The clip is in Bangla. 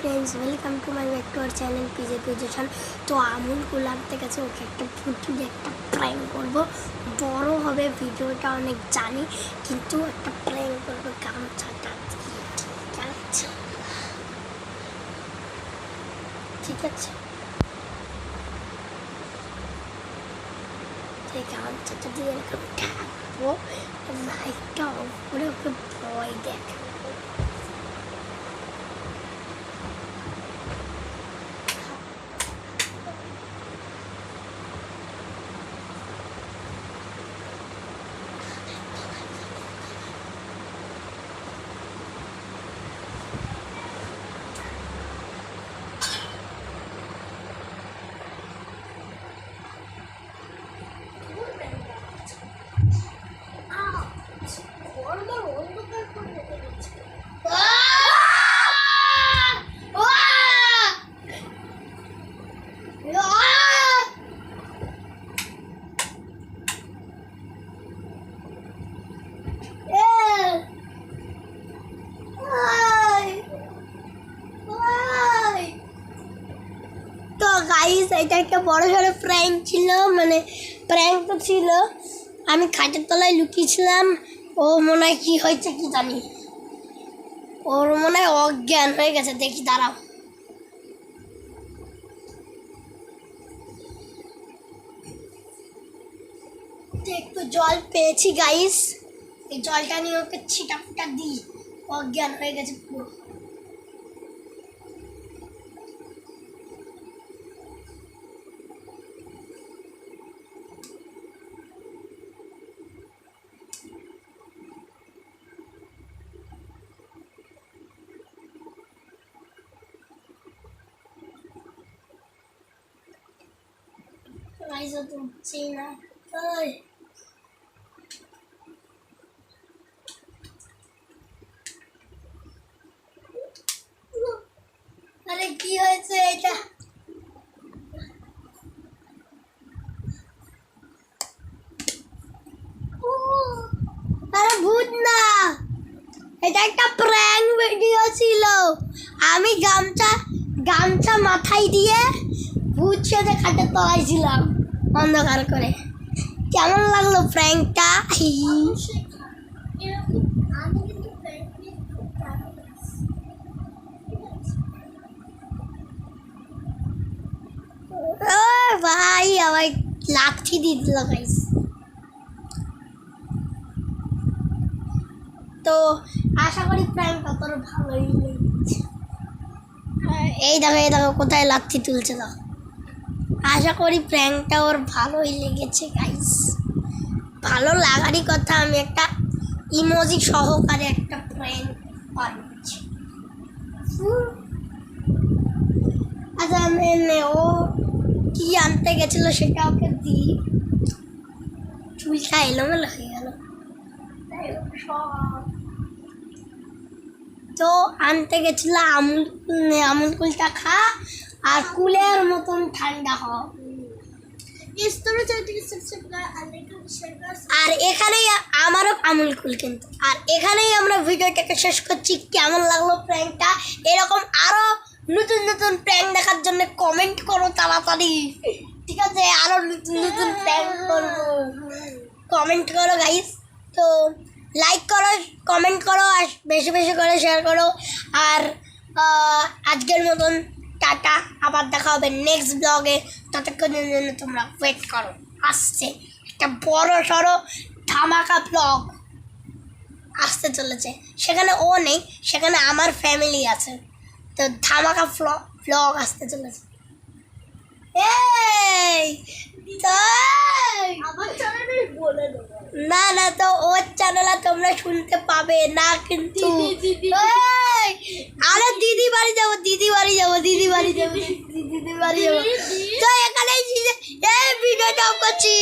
Friends welcome to my back to our channel पीजे पिजेशन। तो আমুল কুলাতে গেছে ওকে একটা ফুটি একটা প্র্যাঙ্ক করব। বড় হবে ভিডিওটা অনেক জানি, কিন্তু একটা প্র্যাঙ্ক করব। গামছাটা যাচ্ছে, ঠিক আছে? সেই গামছাটা দিয়ে এরকম ঢাকবো, লাইটটা অফ করে ওকে ভয় দেখাবো। তো গাইস, এটা একটা বড় সড়ো প্র্যাঙ্ক ছিল, মানে প্র্যাঙ্ক তো ছিল। আমি খাটের তলায় লুকিয়েছিলাম। ও মনে হয় কি হয়েছে কি জানি, ওর মনে হয় অজ্ঞান হয়ে গেছে। দেখি, দাঁড়াও। একটু জল পেয়েছি গাইস, এই জলটা নিয়ে ওকে ছিটা ফুটা দিই। অজ্ঞান হয়ে গেছে পুরো। গাইস ও তো উঠছেই না। আরে কি হয়েছে এটা? আরে ভূত না, এটা একটা প্র্যাঙ্ক ভিডিও ছিল। আমি গামছা মাথায় দিয়ে ভূত সেজে খাটের তলায় ছিলাম অন্ধকার করে। কেমন লাগলো প্র্যাঙ্কটা? ও ভাই, আমার লাথি দিয়ে দিল গাইস। তো আশা করি প্র্যাঙ্কটা তোর ভালোই লেগেছে। এই দেখো কোথায় লাথি তুলছে। দাও, আশা করি প্র্যাঙ্কটা ওর ভালোই লেগেছে গাইস। ভালো লাগারই কথা। আমি একটা ইমোজি সহকারে একটা প্র্যাঙ্ক বানিয়েছি। আচ্ছা, ও কি আনতে গেছিল সেটা ওকে দিই। চুলটা এলোমেলো হয়ে গেল। তো আনতে গেছিল আমুল কুলটা খা আর কুলের মতন ঠান্ডা হ। আর এখানেই আমারও আমুল কুল কিন্তু। আর এখানেই আমরা ভিডিওটাকে শেষ করছি। কেমন লাগলো প্র্যাঙ্কটা? এরকম আরো নতুন নতুন প্র্যাঙ্ক দেখার জন্য কমেন্ট করো তাড়াতাড়ি, ঠিক আছে? আরো নতুন নতুন প্র্যাঙ্ক করবো, কমেন্ট করো গাইস। তো লাইক করো, কমেন্ট করো, আর বেশি বেশি করে শেয়ার করো। আর আজকের মতন টাটা, আবার দেখা হবে নেক্সট ব্লগে। ততক্ষণের জন্য তোমরা ওয়েট করো, আসছে একটা বড় সড়ো ধামাকা ব্লগ আসতে চলেছে। সেখানে ও নেই, সেখানে আমার ফ্যামিলি আছে। তো ধামাকা ব্লগ আসতে চলেছে। এই তো আমার চ্যানেলে বলে দেবো না, না তো ওর চ্যানেলে তোমরা শুনতে পাবে না কিন্তু। আরে দিদি বাড়ি যাবো তো এখানেই ভিডিওটা করছি।